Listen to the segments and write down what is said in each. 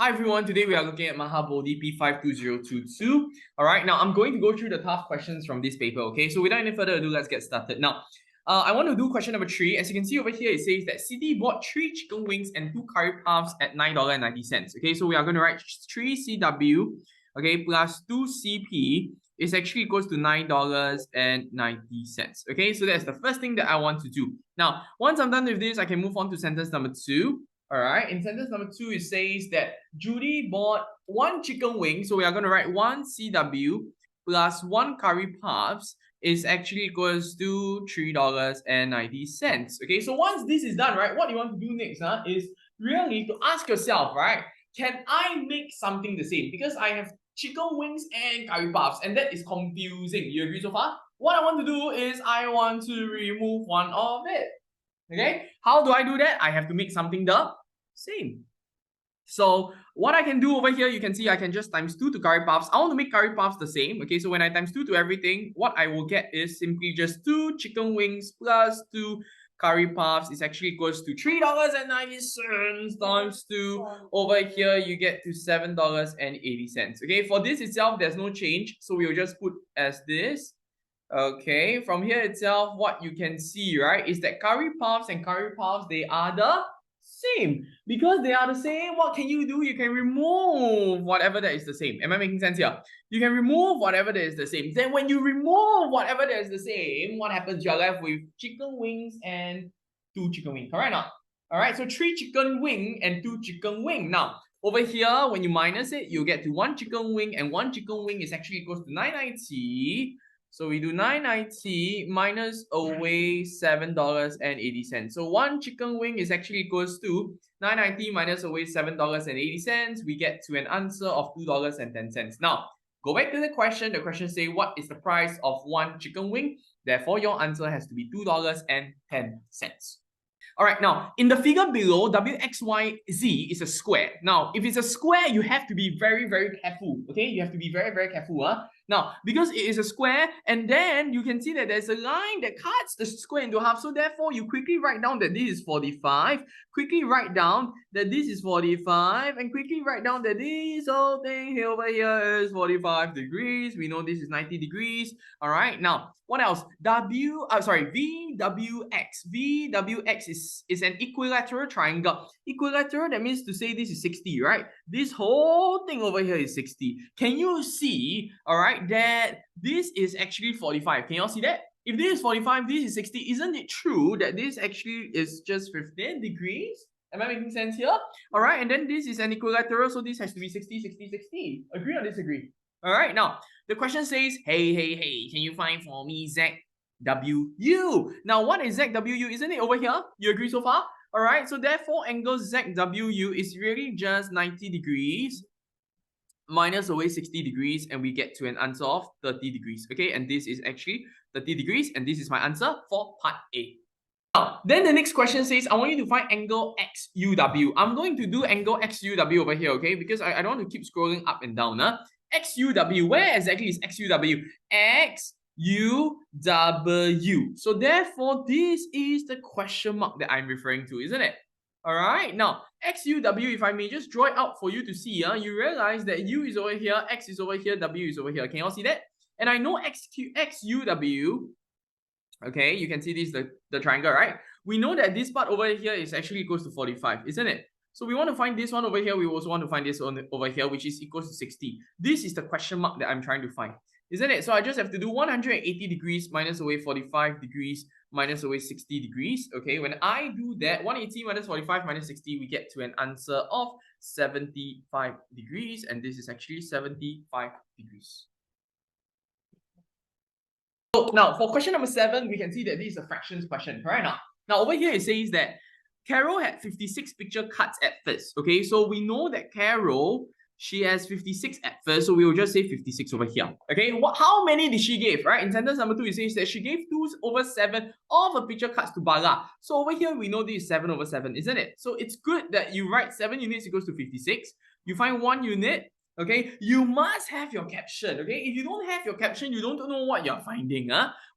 Hi everyone, today we are looking at Maha Bodhi P52022. Alright, now I'm going to go through the tough questions from this paper, okay? So without any further ado, let's get started. Now, I want to do question number 3. As you can see over here, it says that Siti bought 3 chicken wings and 2 curry puffs at $9.90. Okay, so we are going to write 3CW, okay, plus 2CP is actually equals to $9.90. Okay, so that's the first thing that I want to do. Now, once I'm done with this, I can move on to sentence number 2. All right, in sentence number 2, it says that Judy bought 1 chicken wing. So we are going to write 1 CW plus 1 curry puffs is actually equals to $3.90. Okay, so once this is done, right, what you want to do next is really to ask yourself, right, can I make something the same? Because I have chicken wings and curry puffs, and that is confusing. You agree so far? What I want to do is I want to remove one of it. Okay, how do I do that? I have to make something the same. So what I can do over here, you can see I can just times 2 to curry puffs. I want to make curry puffs the same. Okay, so when I times 2 to everything, what I will get is simply just 2 chicken wings plus 2 curry puffs is actually equals to $3.90 times 2. Over here, you get to $7.80. Okay, for this itself, there's no change. So we'll just put as this. Okay, from here itself, what you can see, right, is that curry puffs and curry puffs, they are the same. Because they are the same, what can you do? You can remove whatever that is the same. Am I making sense here? You can remove whatever that is the same. Then when you remove whatever that is the same, what happens? You're left with chicken wings and 2 chicken wings. Correct or not? Alright, so 3 chicken wing and 2 chicken wing. Now, over here, when you minus it, you get to 1 chicken wing, and 1 chicken wing is actually equals to 990. So we do 990 minus away $7.80. So 1 chicken wing is actually equals to 990 minus away $7.80. We get to an answer of $2.10. Now, go back to the question. The question says, what is the price of 1 chicken wing? Therefore, your answer has to be $2.10. All right, now in the figure below, WXYZ is a square. Now, if it's a square, you have to be very, very careful. Okay, you have to be very, very careful. Now, because it is a square, and then you can see that there's a line that cuts the square into half. So therefore, you quickly write down that this is 45. Quickly write down that this is 45, and quickly write down that this whole thing here over here is 45 degrees. We know this is 90 degrees. All right, now what else? VWX. VWX is an equilateral triangle. Equilateral, that means to say this is 60, right? This whole thing over here is 60. Can you see, all right, that this is actually 45? Can you all see that? If this is 45, this is 60. Isn't it true that this actually is just 15 degrees? Am I making sense here? All right, and then this is an equilateral, so this has to be 60, 60, 60. Agree or disagree? All right, now the question says, hey, can you find for me ZWU? Now, what is ZWU? Isn't it over here? You agree so far? All right, so therefore, angle ZWU is really just 90 degrees minus away 60 degrees, and we get to an answer of 30 degrees. Okay, and this is actually 30 degrees, and this is my answer for part A. Now, then the next question says, I want you to find angle XUW. I'm going to do angle XUW over here, okay? Because I don't want to keep scrolling up and down. XUW, where exactly is XUW? XUW. So therefore, this is the question mark that I'm referring to, isn't it? All right, now XUW, if I may just draw it out for you to see, you realize that U is over here, X is over here, W is over here. Can you all see that? And I know XUW, okay, you can see this, the triangle, right? We know that this part over here is actually equals to 45, isn't it? So we want to find this one over here. We also want to find this one over here, which is equals to 60. This is the question mark that I'm trying to find, isn't it? So I just have to do 180 degrees minus away 45 degrees minus away 60 degrees. Okay, when I do that, 180 minus 45 minus 60, we get to an answer of 75 degrees. And this is actually 75 degrees. So now for question number 7, we can see that this is a fractions question, correct? Now over here it says that Carol had 56 picture cuts at first. Okay, so we know that Carol, she has 56 at first, so we will just say 56 over here. Okay, how many did she give, right? In sentence number 2, it says that she gave 2/7 of her picture cuts to Bala. So over here, we know this is 7/7, isn't it? So it's good that you write 7 units equals to 56. You find 1 unit, okay? You must have your caption, okay? If you don't have your caption, you don't know what you're finding,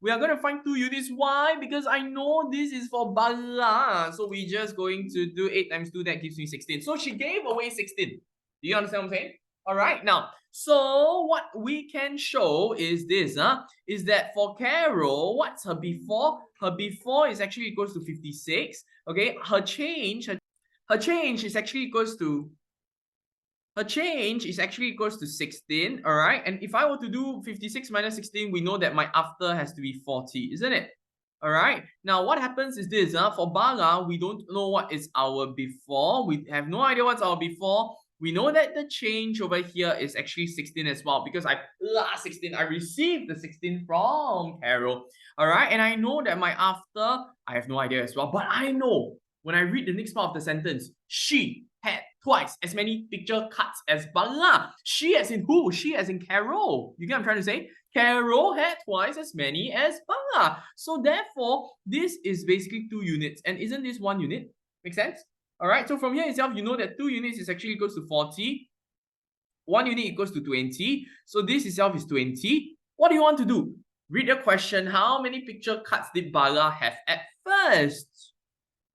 We are going to find 2 units. Why? Because I know this is for Bala. So we're just going to do 8 times 2, that gives me 16. So she gave away 16. Do you understand what I'm saying? All right, now, so what we can show is this, is that for Carol, what's her before? Her before is actually equals to 56. Okay, her change is actually equals to 16, all right? And if I were to do 56 minus 16, we know that my after has to be 40, isn't it? All right. Now, what happens is this, for Bala, we don't know what is our before. We have no idea what's our before. We know that the change over here is actually 16 as well because I 16. I received the 16 from Carol. All right. And I know that my after, I have no idea as well. But I know when I read the next part of the sentence, she had twice as many picture cuts as Bala. She as in who? She as in Carol. You get what I'm trying to say? Carol had twice as many as Bala. So therefore, this is basically 2 units. And isn't this 1 unit? Make sense? All right. So from here itself, you know that 2 units is actually equals to 40. 1 unit equals to 20. So this itself is 20. What do you want to do? Read the question. How many picture cuts did Bala have at first?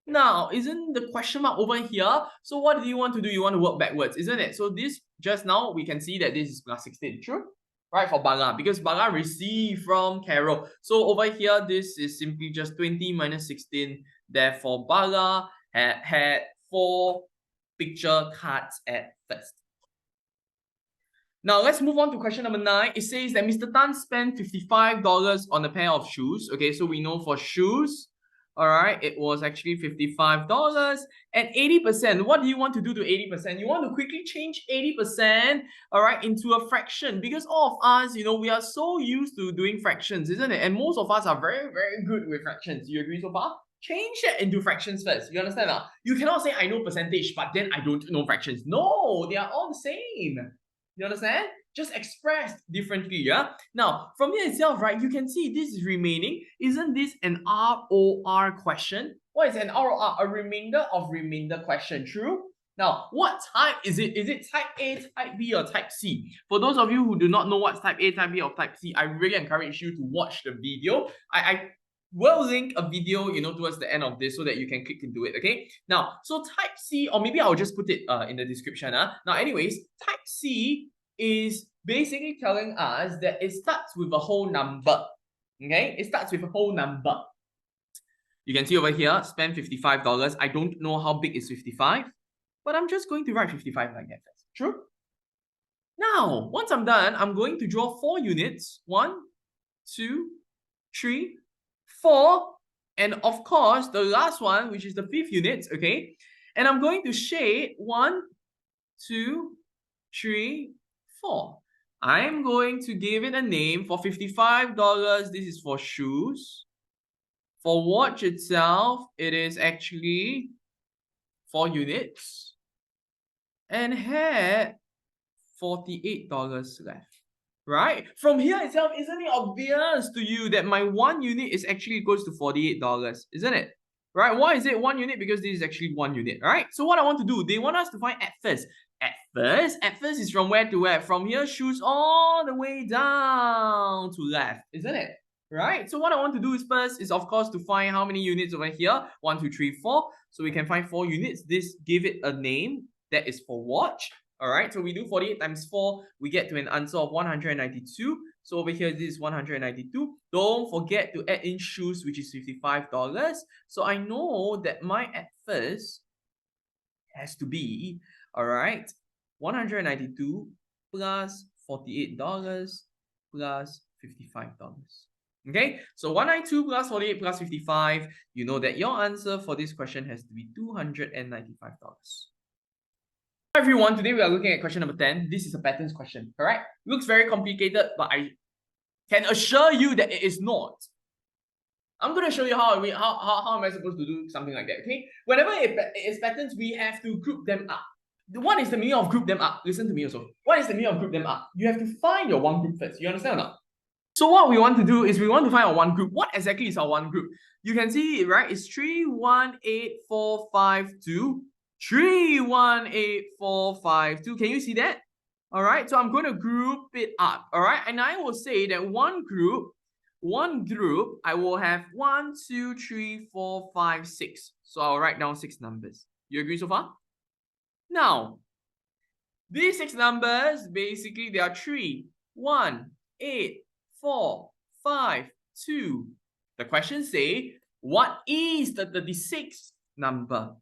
Now, isn't the question mark over here? So what do you want to do? You want to work backwards, isn't it? So this, just now, we can see that this is plus 16. True? Right, for Bala, because Bala received from Carol. So over here, this is simply just 20 minus 16. Therefore, Bala had 4 picture cards at first. Now, let's move on to question number 9. It says that Mr. Tan spent $55 on a pair of shoes. Okay, so we know for shoes, all right, it was actually $55 and 80%. What do you want to do to 80%? You want to quickly change 80%, all right, into a fraction because all of us, you know, we are so used to doing fractions, isn't it? And most of us are very, very good with fractions. You agree so far? Change it into fractions first. You understand now? You cannot say I know percentage, but then I don't know fractions. No, they are all the same. You understand? Just expressed differently, yeah? Now, from here itself, right, you can see this is remaining. Isn't this an ROR question? What is an ROR? A remainder of remainder question, true? Now, what type is it? Is it type A, type B, or type C? For those of you who do not know what's type A, type B, or type C, I really encourage you to watch the video. I will link a video, you know, towards the end of this so that you can click into it, okay? Now, so type C, or maybe I'll just put it in the description. Now, anyways, type C is basically telling us that it starts with a whole number, okay? It starts with a whole number. You can see over here, spend $55. I don't know how big is 55, but I'm just going to write 55 like that first. True? Now, once I'm done, I'm going to draw 4 units. 1, 2, 3, 4, and of course, the last one, which is the 5th unit, okay? And I'm going to shade 1, 2, 3, 4. I'm going to give it a name. For $55, this is for shoes. For watch itself, it is actually 4 units. And had $48 left. Right? From here itself, isn't it obvious to you that my 1 unit is actually equals to $48, isn't it? Right? Why is it 1 unit? Because this is actually 1 unit, right? So what I want to do, they want us to find at first. At first is from where to where? From here, shoes all the way down to left, isn't it? Right? So what I want to do is first is, of course, to find how many units over here. 1, 2, 3, 4. So we can find 4 units. This, give it a name. That is for watch. All right, so we do 48 times 4, we get to an answer of 192. So over here, this is 192. Don't forget to add in shoes, which is $55. So I know that my at first has to be, all right, 192 plus $48 plus $55. Okay, so 192 plus 48 plus 55, you know that your answer for this question has to be $295. Hi everyone, today we are looking at question number 10. This is a patterns question, correct? Looks very complicated, but I can assure you that it is not. I'm going to show you how am I supposed to do something like that, okay? Whenever it is patterns, we have to group them up. What is the meaning of group them up? Listen to me also. What is the meaning of group them up? You have to find your one group first. You understand or not? So what we want to do is we want to find our one group. What exactly is our one group? You can see it, right? It's 3, 1, 8, 4, 5, 2. 3, 1, 8, 4, 5, 2. Can you see that? All right, so I'm going to group it up. All right, and I will say that one group, I will have 1, 2, 3, 4, 5, 6. So I'll write down 6 numbers. You agree so far? Now, These 6 numbers, basically, they are 3, 1, 8, 4, 5, 2. The question say, what is the 36th number?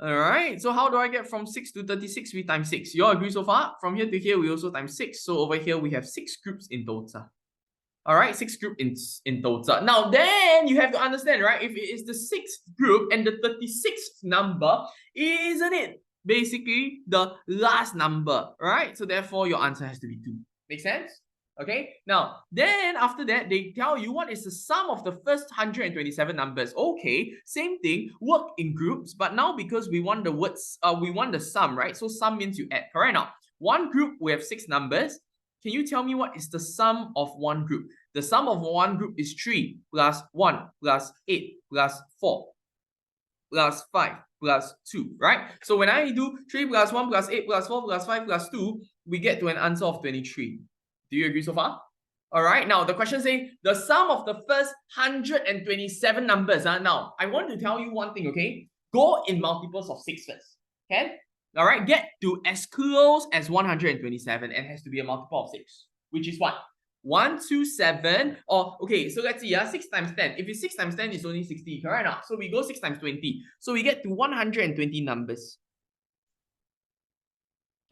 Alright, so how do I get from 6 to 36? We times 6. You all agree so far? From here to here, we also times 6. So over here, we have 6 groups in total. Alright, 6 group in total. Now, then you have to understand, right? If it is the 6th group and the 36th number, isn't it basically the last number, right? So therefore, your answer has to be 2. Make sense? Okay, now, then after that, they tell you what is the sum of the first 127 numbers. Okay, same thing, work in groups, but now because we want the words, we want the sum, right? So sum means you add, correct? Now, one group, we have 6 numbers. Can you tell me what is the sum of one group? The sum of one group is 3 plus 1 plus 8 plus 4 plus 5 plus 2, right? So when I do 3 plus 1 plus 8 plus 4 plus 5 plus 2, we get to an answer of 23. Do you agree so far? All right, now the question says the sum of the first 127 numbers. Now, I want to tell you one thing, okay? Go in multiples of 6 first, okay? All right, get to as close as 127 and has to be a multiple of 6, which is what? 127, or okay, so let's see, 6 times 10. If it's 6 times 10, it's only 60, correct? Now, so we go 6 times 20. So we get to 120 numbers.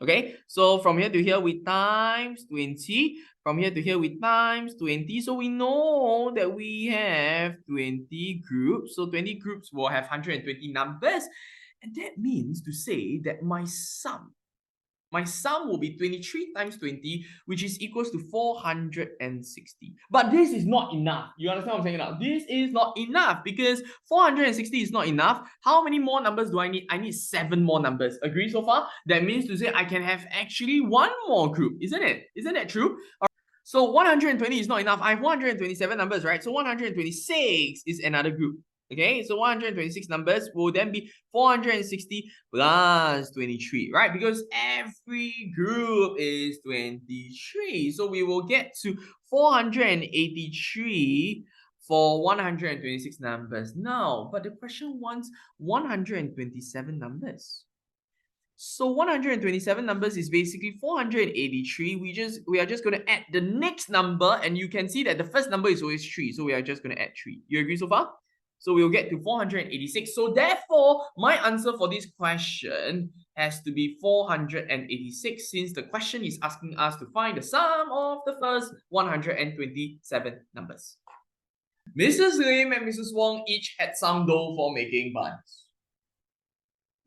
Okay, so from here to here, we times 20. From here to here, we times 20. So we know that we have 20 groups. So 20 groups will have 120 numbers. And that means to say that my sum will be 23 times 20, which is equals to 460. But this is not enough. You understand what I'm saying now? This is not enough because 460 is not enough. How many more numbers do I need? I need 7 more numbers. Agree so far? That means to say I can have actually 1 more group. Isn't it? Isn't that true? So 120 is not enough. I have 127 numbers, right? So 126 is another group. Okay, so 126 numbers will then be 460 plus 23, right? Because every group is 23. So we will get to 483 for 126 numbers. Now, but the question wants 127 numbers. So 127 numbers is basically 483. We are just going to add the next number, and you can see that the first number is always 3. So we are just going to add 3. You agree so far? So we'll get to 486. So therefore, my answer for this question has to be 486, since the question is asking us to find the sum of the first 127 numbers. Mrs. Lim and Mrs. Wong each had some dough for making buns.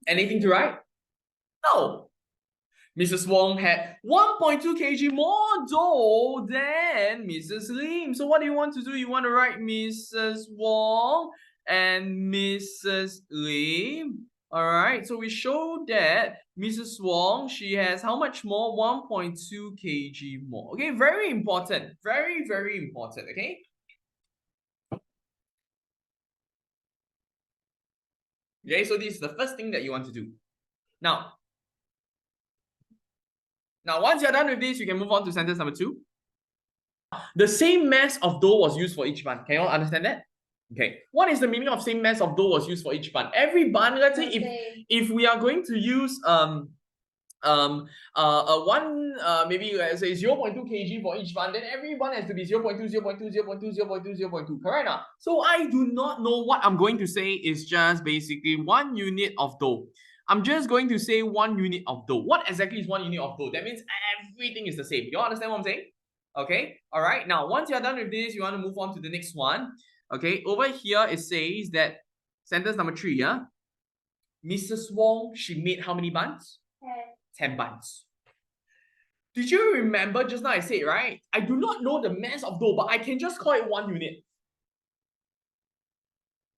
Anything to write? No. Mrs. Wong had 1.2 kg more dough than Mrs. Lim. So what do you want to do? You want to write Mrs. Wong and Mrs. Lim. Alright, so we show that Mrs. Wong, she has how much more? 1.2 kg more. Okay, very important. Very, very important, okay? Okay, so this is the first thing that you want to do. Now, once you're done with this, you can move on to sentence number 2. The same mass of dough was used for each bun. Can you all understand that? Okay. What is the meaning of same mass of dough was used for each bun? Every bun, let's say if we are going to use maybe let's say 0.2 kg for each bun, then every bun has to be 0.2, 0.2, 0.2, 0.2, 0.2, correct now? So I do not know what I'm going to say is just basically 1 unit of dough. I'm just going to say 1 unit of dough. What exactly is 1 unit of dough? That means everything is the same. You understand what I'm saying? Okay, all right. Now, once you're done with this, you want to move on to the next one. Okay, over here it says that sentence number 3, yeah? Mrs. Wong, she made how many buns? 10 buns. Did you remember just now I said, right? I do not know the mass of dough, but I can just call it 1 unit.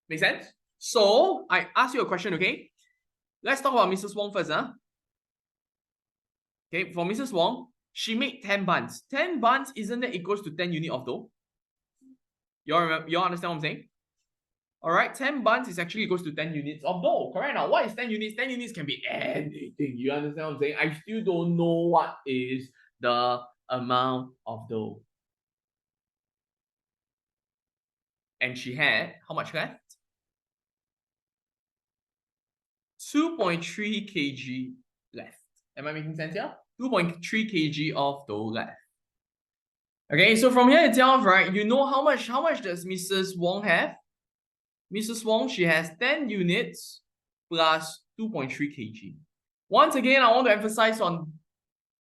Make sense? So, I ask you a question, okay? Let's talk about Mrs. Wong first, huh? Okay, for Mrs. Wong, she made 10 buns. 10 buns, isn't that equals to 10 unit of dough? You all understand what I'm saying? All right, 10 buns is actually equals to 10 units of dough. Correct? Now, what is 10 units? 10 units can be anything. You understand what I'm saying? I still don't know what is the amount of dough. And she had how much left? 2.3 kg left. Am I making sense here? 2.3 kg of dough left. Okay, so from here itself, right, you know how much does Mrs. Wong have? Mrs. Wong, she has 10 units plus 2.3 kg. Once again, I want to emphasize on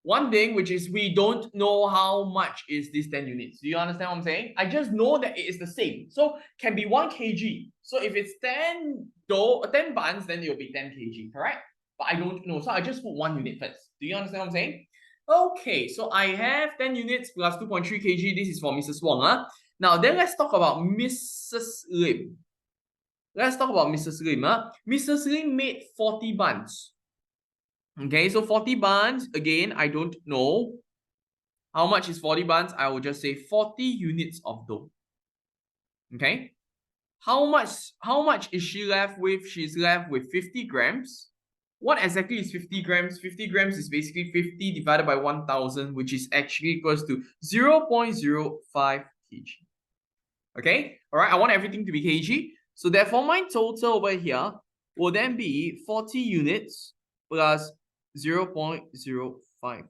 one thing, which is we don't know how much is this 10 units. Do you understand what I'm saying? I just know that it is the same. So can be 1 kg. So if it's 10 buns, then it will be 10 kg, correct? But I don't know. So I just put 1 unit first. Do you understand what I'm saying? Okay, so I have 10 units plus 2.3 kg. This is for Mrs. Wong. Now then let's talk about Mrs. Lim. Let's talk about Mrs. Lim. Mrs. Lim made 40 buns. Okay, so 40 buns, again, I don't know how much is 40 buns. I will just say 40 units of dough. Okay, how much is she left with? She's left with 50 grams. What exactly is 50 grams? 50 grams is basically 50 divided by 1000, which is actually equals to 0.05 kg. Okay, all right, I want everything to be kg. So therefore, my total over here will then be 40 units plus 0.05 kg.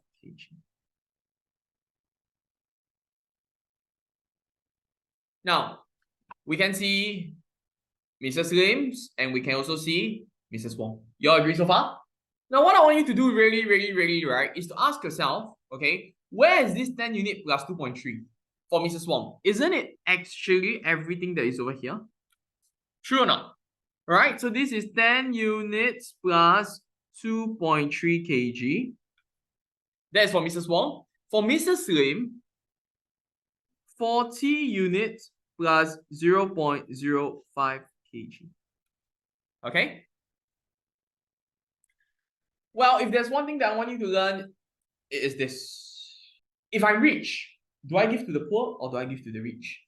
Now, we can see Mrs. Lim's and we can also see Mrs. Wong. You all agree so far? Now, what I want you to do really, right, is to ask yourself, okay, where is this 10 unit plus 2.3 for Mrs. Wong? Isn't it actually everything that is over here? True or not? Right, so this is 10 units plus 2.3 kg. That's for Mrs. Wong. For Mrs. Lim, 40 units plus 0.05 kg. Okay? Well, if there's one thing that I want you to learn, it is this. If I'm rich, do I give to the poor or do I give to the rich?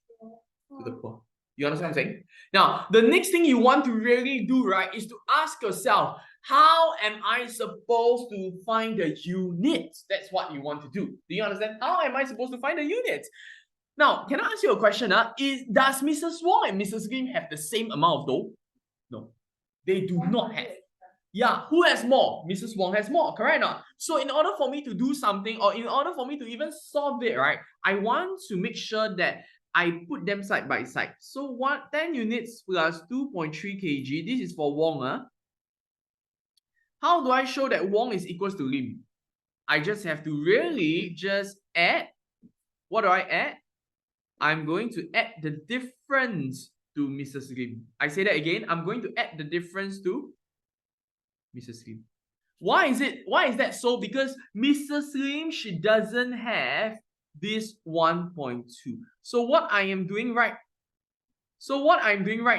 To the poor. You understand what I'm saying? Now, the next thing you want to really do, right, is to ask yourself, how am I supposed to find the units? That's what you want to do. Do you understand? How am I supposed to find the units? Now, can I ask you a question? Does Mrs. Wong and Mrs. Lim have the same amount of dough? No, they do not have. Yeah, who has more? Mrs. Wong has more, correct or not? So in order for me to do something, or in order for me to even solve it, right, I want to make sure that I put them side by side. So 10 units plus 2.3 kg, this is for Wong. How do I show that Wong is equals to Lim? I just have to really just add. What do I add? I'm going to add the difference to Mrs. Lim. I say that again. I'm going to add the difference to Mrs. Lim. Why is that so? Because Mrs. Lim, she doesn't have this 1.2. So what I'm doing right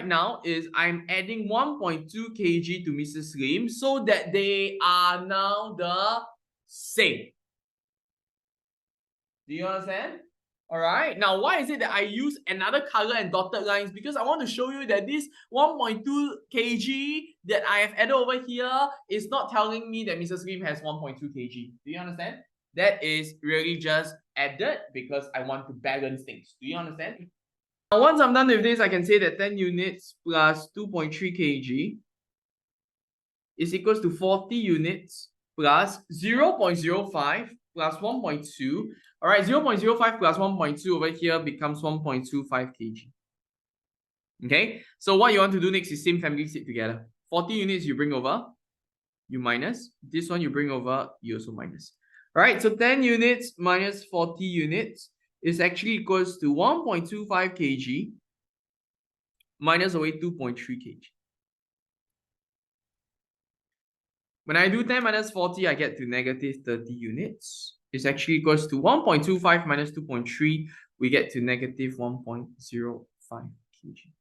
now is I'm adding 1.2 kg to Mrs. Lim so that they are now the same. Do you understand? All right. Now, why is it that I use another color and dotted lines? Because I want to show you that this 1.2 kg that I have added over here is not telling me that Mrs. Lim has 1.2 kg. Do you understand? That is really just added because I want to balance things. Do you understand? Now, once I'm done with this, I can say that 10 units plus 2.3 kg is equals to 40 units plus 0.05 plus 1.2. All right, 0.05 plus 1.2 over here becomes 1.25 kg. Okay, so what you want to do next is same family sit together. 40 units you bring over, you minus. This one you bring over, you also minus. All right, so 10 units minus 40 units is actually equals to 1.25 kg minus away 2.3 kg. When I do 10 minus 40, I get to negative 30 units. It's actually equals to 1.25 minus 2.3. We get to negative 1.05 kg.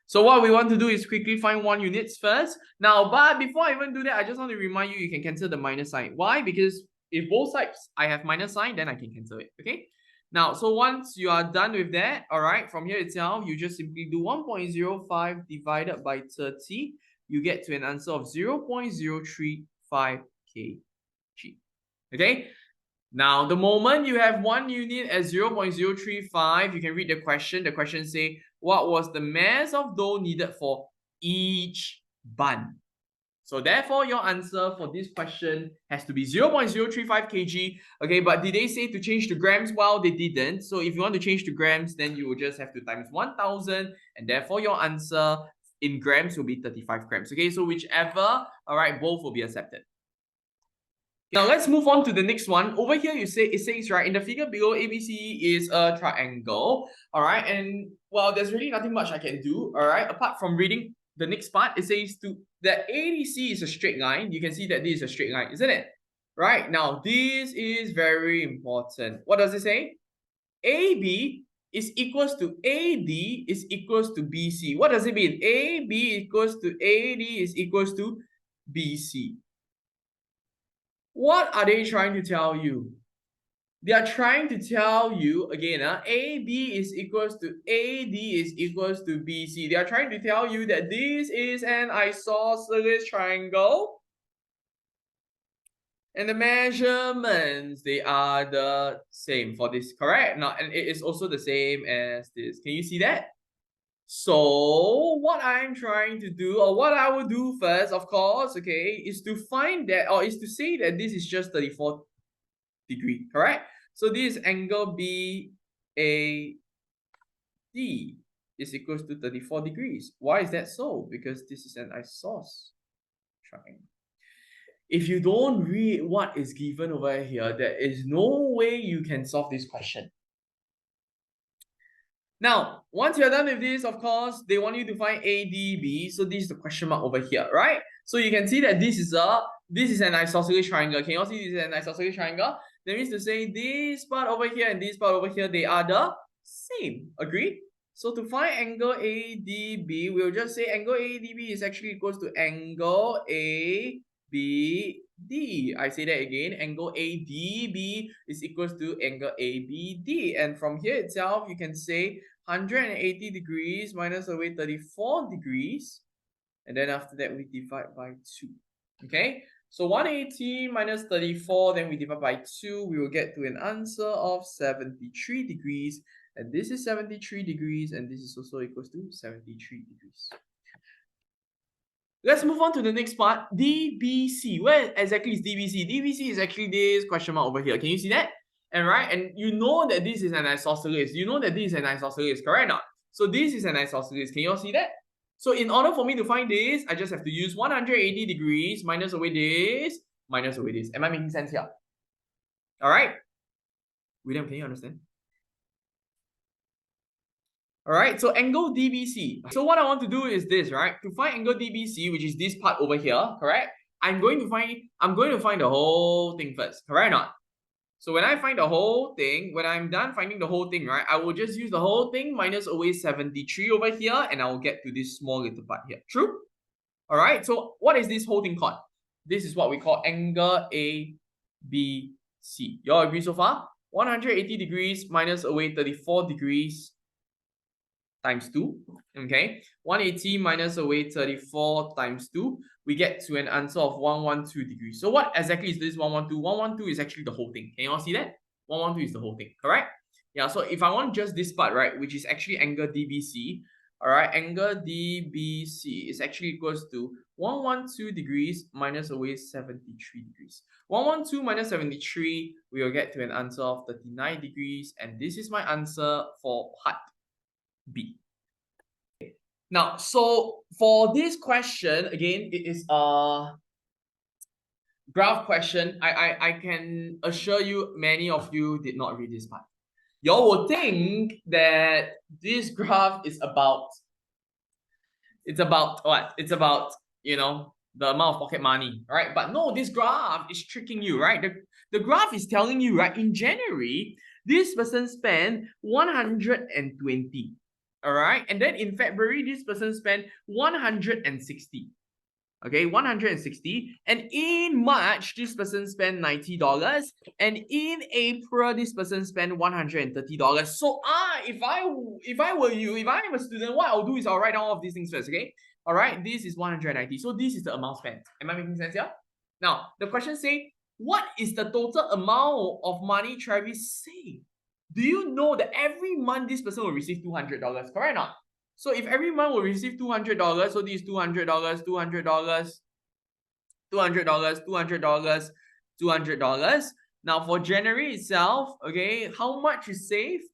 So what we want to do is quickly find 1 units first. Now, but before I even do that, I just want to remind you, you can cancel the minus sign. Why? Because if both sides I have minus sign, then I can cancel it. Okay? Now, so once you are done with that, all right, from here itself, you just simply do 1.05 divided by 30. You get to an answer of 0.035 kg. Okay? Now, the moment you have 1 unit at 0.035, you can read the question. The question say, what was the mass of dough needed for each bun? So therefore, your answer for this question has to be 0.035 kg. Okay, but did they say to change to grams? Well, they didn't. So if you want to change to grams, then you will just have to times 1000, and therefore your answer in grams will be 35 grams. Okay, so whichever, all right, both will be accepted. Now let's move on to the next one. Over here, it says right in the figure below, ABC is a triangle. All right, and well, there's really nothing much I can do. All right, apart from reading the next part, it says that ADC is a straight line. You can see that this is a straight line, isn't it? Right now, this is very important. What does it say? AB is equals to AD is equals to BC. What does it mean? AB equals to AD is equals to BC. What are they trying to tell you? They are trying to tell you, again, AB is equals to AD is equals to BC. They are trying to tell you that this is an isosceles triangle. And the measurements, they are the same for this, correct? Now, and it is also the same as this. Can you see that? So what I'm trying to do, or what I will do first, of course, okay, is to find that, or is to say that this is just 34 degree, correct? So this angle BAD is equals to 34 degrees. Why is that so? Because this is an isosceles triangle. If you don't read what is given over here, there is no way you can solve this question. Now, once you're done with this, of course, they want you to find ADB. So this is the question mark over here, right? So you can see that this is an isosceles triangle. Can you all see this is an isosceles triangle? That means to say this part over here and this part over here, they are the same. Agree? So to find angle ADB, we'll just say angle ADB is actually equals to angle ABD. I say that again, angle ADB is equals to angle ABD. And from here itself, you can say 180 degrees minus away 34 degrees. And then after that, we divide by 2. Okay? So 180 minus 34, then we divide by 2. We will get to an answer of 73 degrees. And this is 73 degrees. And this is also equals to 73 degrees. Let's move on to the next part. DBC. Where exactly is DBC? DBC is actually this question mark over here. Can you see that? And right, and you know that this is an isosceles. You know that this is an isosceles, correct or not? So this is an isosceles. Can you all see that? So in order for me to find this, I just have to use 180 degrees minus away this, minus away this. Am I making sense here? All right. William, can you understand? All right, so angle DBC. So what I want to do is this, right? To find angle DBC, which is this part over here, correct? I'm going to find the whole thing first, correct or not? So when I find the whole thing, when I'm done finding the whole thing, right, I will just use the whole thing minus away 73 over here, and I will get to this small little part here. True? All right, so what is this whole thing called? This is what we call angle ABC. You all agree so far? 180 degrees minus away 34 degrees times 2, okay? 180 minus away 34 times 2, we get to an answer of 112 degrees. So what exactly is this 112? 112 is actually the whole thing. Can you all see that? 112 is the whole thing, correct? Yeah, so if I want just this part, right, which is actually angle DBC, all right, angle DBC is actually equals to 112 degrees minus away 73 degrees. 112 minus 73, we will get to an answer of 39 degrees, and this is my answer for part B. Now, so for this question, again, it is a graph question. I can assure you many of you did not read this part. Y'all will think that this graph is about, what? It's about, you know, the amount of pocket money, right? But no, this graph is tricking you, right? The graph is telling you, right, in January, this person spent 120. All right, and then in February, this person spent 160. Okay, 160. And in March, this person spent $90. And in April, this person spent $130. So if I were you, if I'm a student, what I'll do is I'll write down all of these things first. Okay, all right, this is 190. So this is the amount spent. Am I making sense here? Now the question says, what is the total amount of money Travis saved? Do you know that every month this person will receive $200, correct or not? So if every month will receive $200, so this is $200, $200, $200, $200, $200. Now for January itself, okay, how much is saved?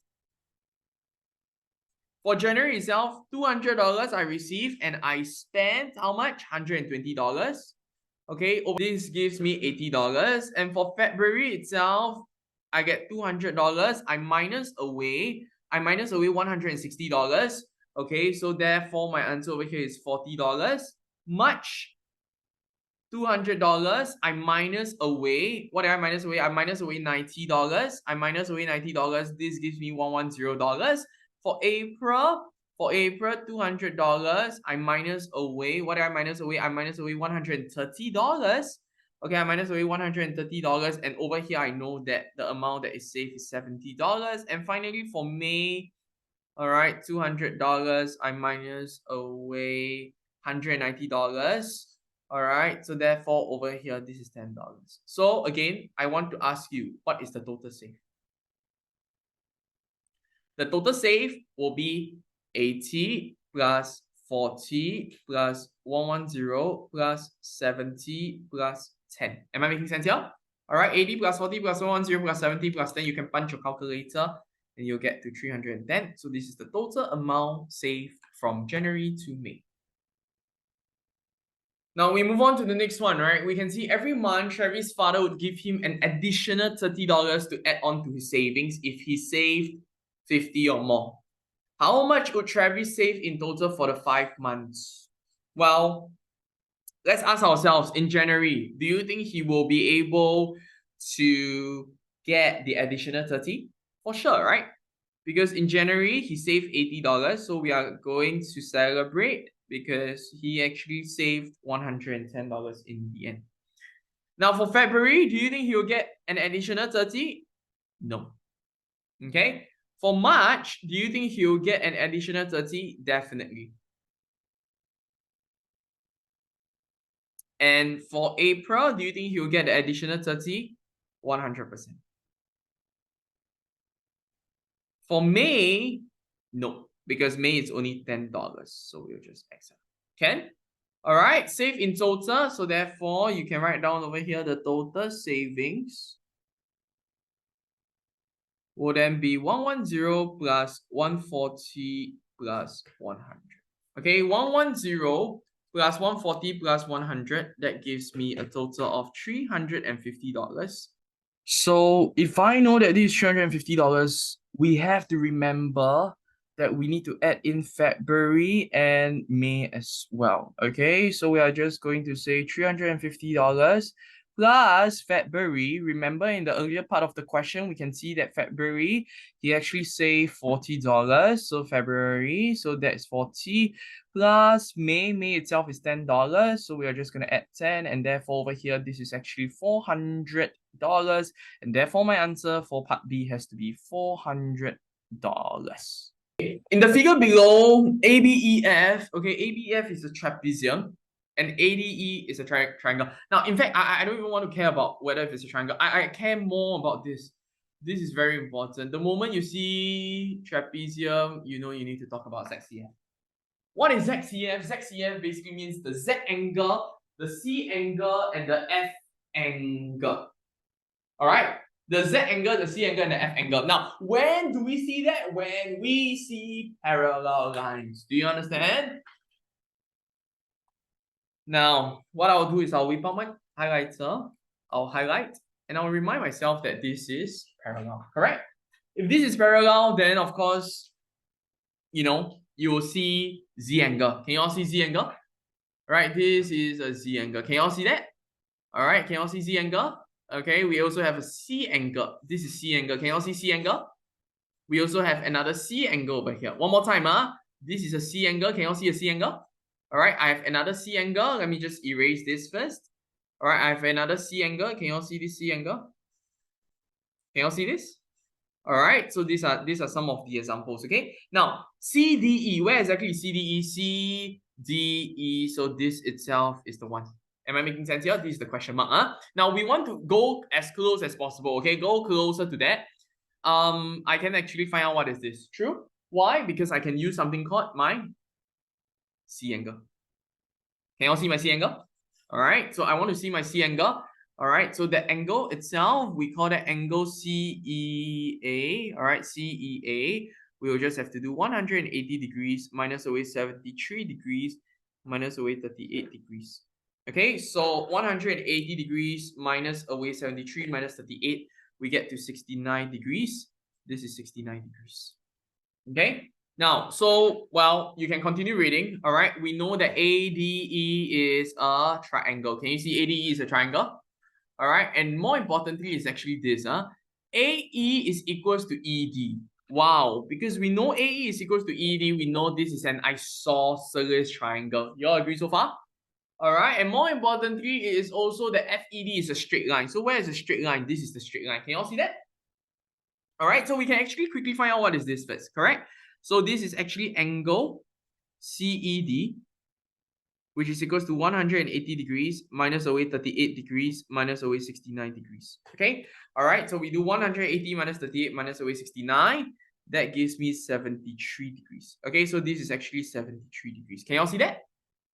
For January itself, $200 I received and I spent how much? $120. Okay, this gives me $80. And for February itself, I get $200. I minus away $160. Okay, so therefore my answer over here is $40. March, $200. I minus away. What did I minus away? I minus away $90. I minus away $90. This gives me $110. For April, $200. I minus away. What did I minus away? I minus away $130. Okay, I minus away $130. And over here, I know that the amount that is saved is $70. And finally, for May, all right, $200. I minus away $190. All right, so therefore over here, this is $10. So again, I want to ask you, what is the total save? The total save will be 80 plus 40 plus 110 plus 70 plus 10. Am I making sense here? All right, 80 plus 40 plus 110 plus 70 plus 10. You can punch your calculator and you'll get to 310. So this is the total amount saved from January to May. Now we move on to the next one, right? We can see every month Travis' father would give him an additional $30 to add on to his savings if he saved 50 or more. How much would Travis save in total for the 5 months? Well, let's ask ourselves, in January, do you think he will be able to get the additional 30? For sure, right? Because in January, he saved $80, so we are going to celebrate because he actually saved $110 in the end. Now for February, do you think he'll get an additional 30? No. Okay. For March, do you think he'll get an additional 30? Definitely. And for April, do you think he'll get the additional 30? 100%. For May, no, because May is only $10. So we'll just accept. Okay? All right, save in total. So therefore, you can write down over here the total savings will then be 110 plus 140 plus 100. Okay, 110 plus 140 plus 100, that gives me a total of $350. So if I know that this is $350, we have to remember that we need to add in February and May as well. Okay, so we are just going to say $350 plus February. Remember, in the earlier part of the question, we can see that February, he actually saved $40. So February, so that's 40 plus May. May itself is $10. So we are just going to add 10. And therefore over here, this is actually $400. And therefore my answer for part B has to be $400. In the figure below, ABEF, okay, ABEF is a trapezium and ADE is a triangle. Now, in fact, I don't even want to care about whether if it's a triangle. I care more about this. This is very important. The moment you see trapezium, you know you need to talk about ZCF. What is ZCF? ZCF basically means the Z angle, the C angle, and the F angle. All right? The Z angle, the C angle, and the F angle. Now, when do we see that? When we see parallel lines. Do you understand? Now, what I'll do is I'll whip out my highlighter, I'll highlight, and I'll remind myself that this is parallel, correct? If this is parallel, then of course, you know, you will see Z angle. Can you all see Z angle? All right, this is a Z angle. Can you all see that? All right, can you all see Z angle? Okay, we also have a C angle. This is C angle. Can you all see C angle? We also have another C angle over here. One more time, this is a C angle. Can you all see a C angle? All right, I have another C angle. Let me just erase this first. All right, I have another C angle. Can you all see this C angle? Can you all see this? All right, so these are some of the examples, okay? Now, CDE, where exactly is CDE? CDE, so this itself is the one. Am I making sense here? This is the question mark. Now, we want to go as close as possible, okay? Go closer to that. I can actually find out what is this. True? Why? Because I can use something called my C angle. Can you all see my C angle? All right, so I want to see my C angle. All right, so the angle itself, we call that angle CEA. All right, CEA. We will just have to do 180 degrees minus away 73 degrees minus away 38 degrees. Okay, so 180 degrees minus away 73 minus 38, we get to 69 degrees. This is 69 degrees. Okay, now, so, well, you can continue reading. All right, we know that ADE is a triangle. Can you see ADE is a triangle? All right, and more importantly, is actually this. AE is equals to ED. Wow, because we know AE is equals to ED, we know this is an isosceles triangle. You all agree so far? All right, and more importantly, it is also that FED is a straight line. So where is the straight line? This is the straight line. Can you all see that? All right, so we can actually quickly find out what is this first, correct? So this is actually angle CED, which is equals to 180 degrees minus away 38 degrees minus away 69 degrees. Okay, all right, so we do 180 minus 38 minus away 69. That gives me 73 degrees. Okay, so this is actually 73 degrees. Can you all see that?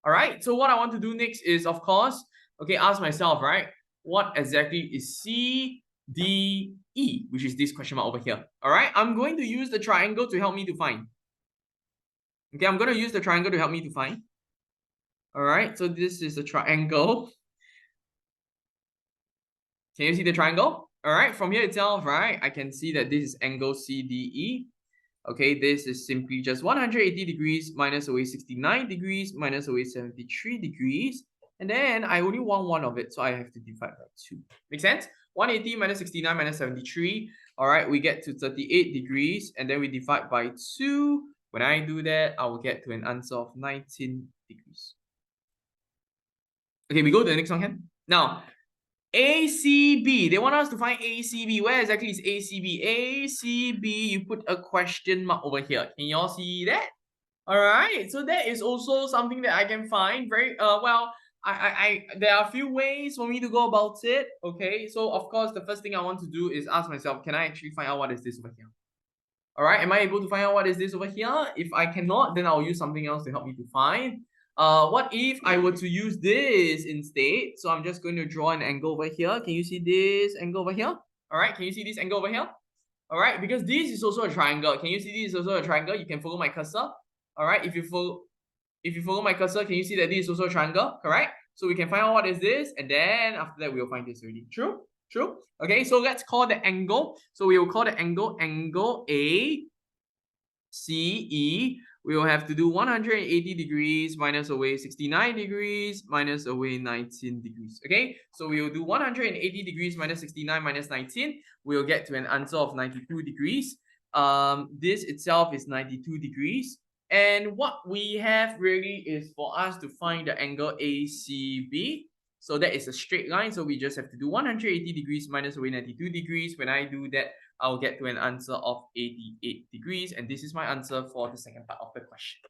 All right, so what I want to do next is, of course, okay, ask myself, right, what exactly is CDE, which is this question mark over here. All right, I'm going to use the triangle to help me to find. Okay, I'm going to use the triangle to help me to find. All right, so this is the triangle. Can you see the triangle? All right, from here itself, right, I can see that this is angle CDE. Okay, this is simply just 180 degrees minus away 69 degrees minus away 73 degrees. And then I only want one of it, so I have to divide by 2. Make sense? 180 minus 69 minus 73. All right, we get to 38 degrees, and then we divide by 2. When I do that, I will get to an answer of 19 degrees. Okay, we go to the next one, Ken. Now, ACB. They want us to find ACB. Where exactly is ACB? ACB, you put a question mark over here. Can you all see that? All right. So that is also something that I can find very well. There are a few ways for me to go about it. Okay. So of course, the first thing I want to do is ask myself, can I actually find out what is this over here? All right. Am I able to find out what is this over here? If I cannot, then I'll use something else to help me to find. What if I were to use this instead? So I'm just going to draw an angle over here. Can you see this angle over here? All right, can you see this angle over here? All right, because this is also a triangle. Can you see this is also a triangle? You can follow my cursor. All right, if you follow my cursor, can you see that this is also a triangle? Correct. So we can find out what is this, and then after that we'll find this already. True. True. Okay, so let's call the angle. So we will call the angle ACE. We will have to do 180 degrees minus away 69 degrees minus away 19 degrees. Okay, so we will do 180 degrees minus 69 minus 19. We will get to an answer of 92 degrees. This itself is 92 degrees. And what we have really is for us to find the angle ACB. So that is a straight line. So we just have to do 180 degrees minus away 92 degrees. When I do that, I'll get to an answer of 88 degrees. And this is my answer for the second part of the question.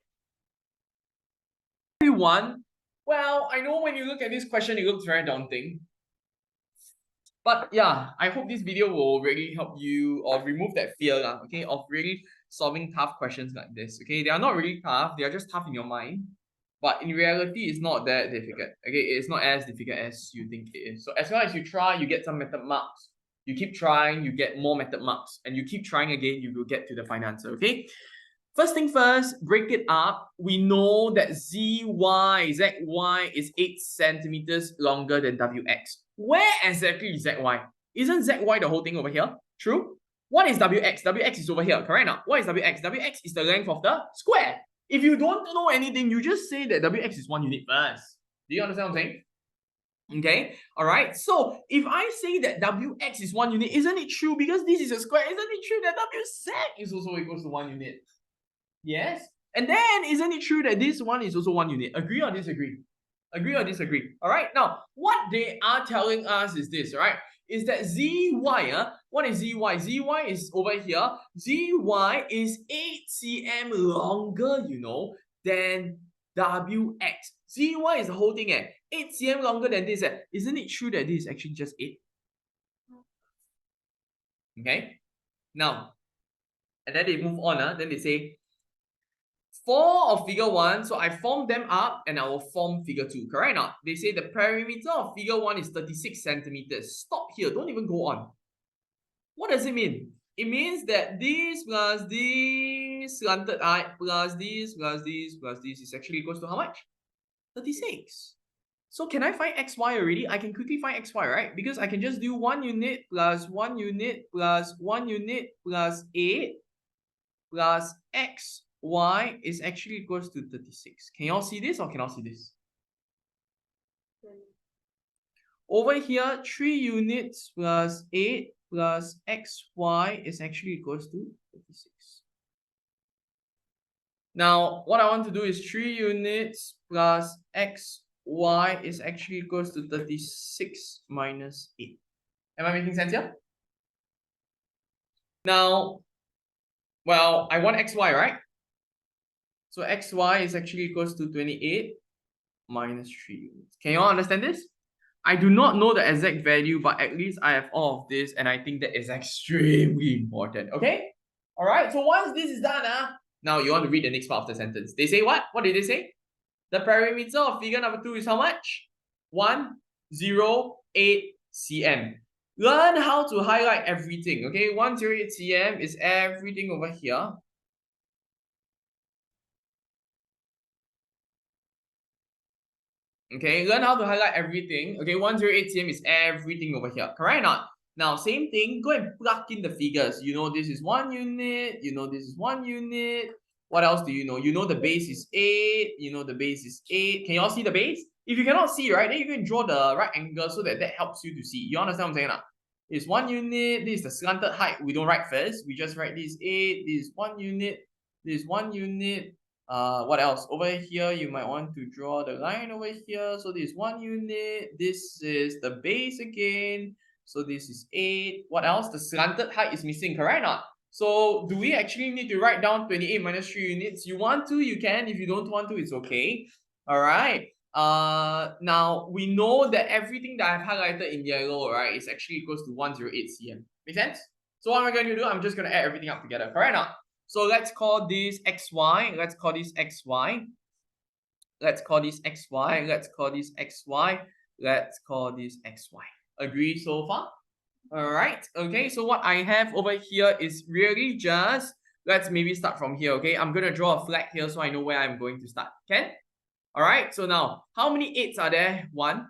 Everyone, well, I know when you look at this question, it looks very daunting. But yeah, I hope this video will really help you or remove that fear, okay, of really solving tough questions like this. Okay, they are not really tough, they are just tough in your mind. But in reality, it's not that difficult. Okay, it's not as difficult as you think it is. So as long as you try, you get some method marks. You keep trying, you get more method marks. And you keep trying again, you will get to the final answer, okay? First thing first, break it up. We know that ZY is 8 centimeters longer than WX. Where exactly is ZY? Isn't ZY the whole thing over here? True? What is WX? WX is over here, correct now? What is WX? WX is the length of the square. If you don't know anything, you just say that WX is 1 unit first. Do you understand what I'm saying? Okay, all right. So if I say that WX is 1 unit, isn't it true? Because this is a square, isn't it true that WZ is also equals to 1 unit? Yes. And then isn't it true that this one is also 1 unit? Agree or disagree? Agree or disagree? All right. Now, what they are telling us is this, all right? Is that ZY, what is ZY? ZY is over here. ZY is 8 cm longer, you know, than WX. ZY is the whole thing, 8 cm longer than this. Isn't it true that this is actually just 8? Okay. Now, and then they move on. Then they say, 4 of figure 1, so I form them up and I will form figure 2, correct or not? They say the perimeter of figure 1 is 36 centimeters. Stop here, don't even go on. What does it mean? It means that this plus this slanted height plus this plus this plus this is actually equals to how much? 36. So can I find xy already? I can quickly find xy, right? Because I can just do 1 unit plus 1 unit plus 1 unit plus 8 plus xy is actually equals to 36. Can you all see this or cannot see this? Over here, 3 units plus 8 plus xy is actually equals to 36. Now, what I want to do is 3 units plus xy is actually equals to 36 minus 8. Am I making sense here? Now, well, I want xy, right? So xy is actually equals to 28 minus 3 units. Can you all understand this? I do not know the exact value, but at least I have all of this, and I think that is extremely important. Okay? All right. So once this is done, now you want to read the next part of the sentence. They say what? What did they say? The perimeter of figure number 2 is how much? 108 cm. Learn how to highlight everything. Okay, 108 cm is everything over here. Okay, learn how to highlight everything. Okay, 108 cm is everything over here. Correct or not? Now, same thing, go and plug in the figures. You know this is 1 unit. You know this is 1 unit. What else do you know? You know the base is 8. You know the base is 8. Can you all see the base? If you cannot see, right, then you can draw the right angle so that helps you to see. You understand what I'm saying now? It's 1 unit. This is the slanted height. We don't write first. We just write this 8. This is 1 unit. This is 1 unit. What else? Over here, you might want to draw the line over here. So this is 1 unit. This is the base again. So this is 8. What else? The slanted height is missing, correct or not? So do we actually need to write down 28 minus 3 units? You want to, you can. If you don't want to, it's okay. All right. Now we know that everything that I've highlighted in yellow, right, is actually equals to 108 cm. Make sense? So what am I going to do? I'm just going to add everything up together, correct or not? So let's call this xy. Let's call this xy. Let's call this xy. Let's call this xy. Let's call this xy. Agree so far? All right. Okay. So what I have over here is really just, let's maybe start from here. Okay. I'm going to draw a flag here so I know where I'm going to start. Okay. All right. So now, how many 8s are there? 1,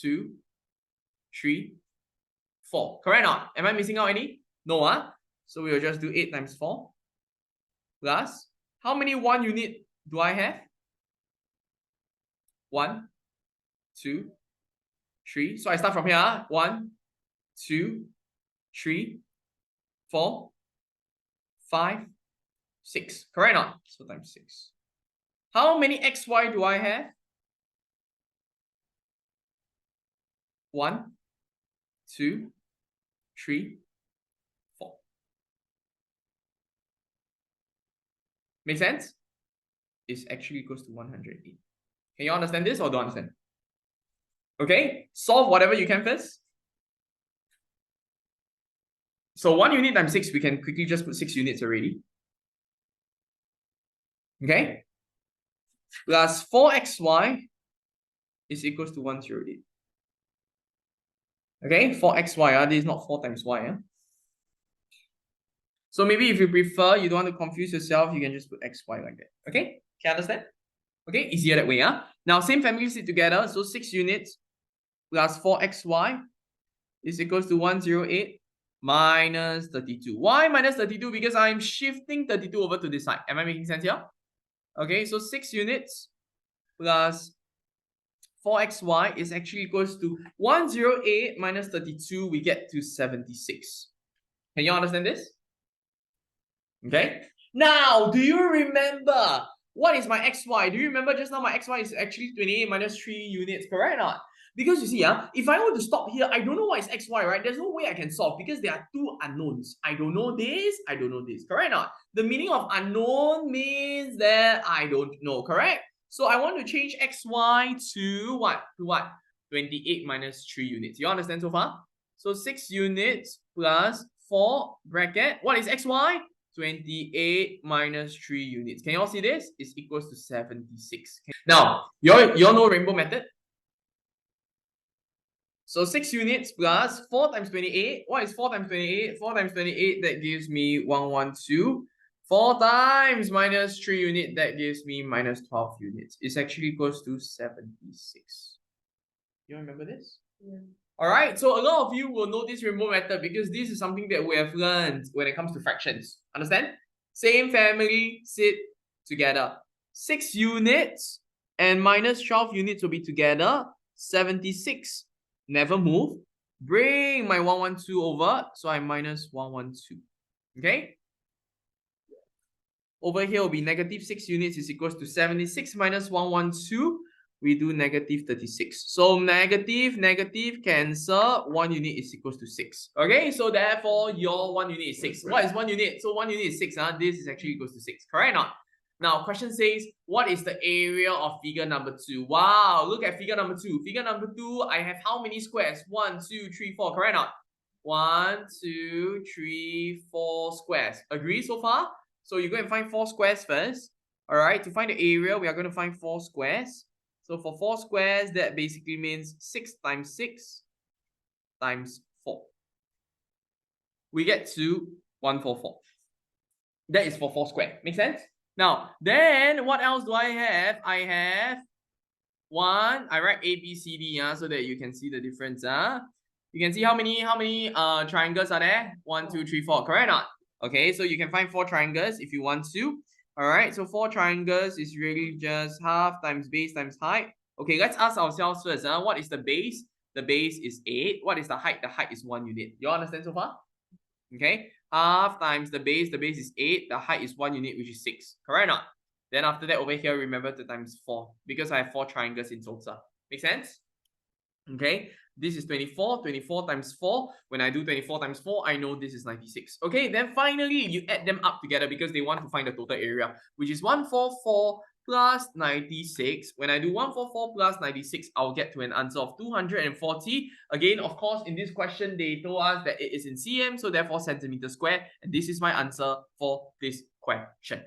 2, 3, 4. Correct or not? Am I missing out any? No, So we will just do 8 times 4 plus, how many 1 unit do I have? 1, 2, 3. So I start from here. 1, 2, 3, 4, 5, 6. Correct or not? So times 6. How many xy do I have? 1, 2, 3, 4. Make sense? It's actually equals to 108. Can you understand this or don't understand? Okay, solve whatever you can first. So 1 unit times 6, we can quickly just put 6 units already. Okay? Plus 4xy is equals to 108. Okay, 4xy, this is not 4 times y. So maybe if you prefer, you don't want to confuse yourself, you can just put xy like that. Okay, can you understand? Okay, easier that way. Now, same family sit together, so 6 units plus 4xy is equals to 108 minus 32. Why minus 32? Because I'm shifting 32 over to this side. Am I making sense here? Okay, so 6 units plus 4xy is actually equals to 108 minus 32. We get to 76. Can you understand this? Okay. Now, do you remember what is my xy? Do you remember just now my xy is actually 28 minus 3 units, correct or not? Because you see, if I were to stop here, I don't know what is xy, right? There's no way I can solve because there are 2 unknowns. I don't know this, I don't know this, correct or not? The meaning of unknown means that I don't know, correct? So I want to change xy to what? To what? 28 minus 3 units. You understand so far? So 6 units plus 4 bracket. What is xy? 28 minus 3 units. Can you all see this? It's equals to 76. Now, you all know rainbow method? So 6 units plus 4 times 28. What is 4 times 28? 4 times 28, that gives me 112. 4 times minus 3 unit, that gives me minus 12 units. It's actually equals to 76. You remember this? Yeah. Alright, so a lot of you will know this rainbow method because this is something that we have learned when it comes to fractions. Understand? Same family, sit together. 6 units and minus 12 units will be together. 76. Never move. Bring my 112 over, so I minus 112. Okay? Over here will be negative 6 units is equals to 76 minus 112. We do negative 36. So negative cancel. 1 unit is equals to 6. Okay, so therefore your 1 unit is 6. What is 1 unit? So 1 unit is 6. This is actually equals to 6. Correct or not? Now, question says, what is the area of figure number 2? Wow, look at figure number 2. Figure number 2, I have how many squares? 1, 2, 3, 4. Correct or not? 1, 2, 3, 4 squares. Agree so far? So you go and find 4 squares first. Alright, to find the area, we are going to find 4 squares. So for 4 squares, that basically means 6 times 6 times 4. We get to 144. That is for 4 square. Make sense? Now, then what else do I have? I have 1. I write A, B, C, D, so that you can see the difference. You can see how many triangles are there? 1, 2, 3, 4. Correct or not? Okay, so you can find 4 triangles if you want to. Alright, so 4 triangles is really just half times base times height. Okay, let's ask ourselves first. What is the base? The base is 8. What is the height? The height is 1 unit. You all understand so far? Okay, half times the base is 8. The height is 1 unit, which is 6. Correct or not? Then after that, over here, remember to times 4. Because I have 4 triangles in total. Make sense? Okay, this is 24. 24 times 4. When I do 24 times 4, I know this is 96. Okay, then finally, you add them up together because they want to find the total area, which is 144 plus 96. When I do 144 plus 96, I'll get to an answer of 240. Again, of course, in this question, they told us that it is in cm, so therefore centimeter square. And this is my answer for this question.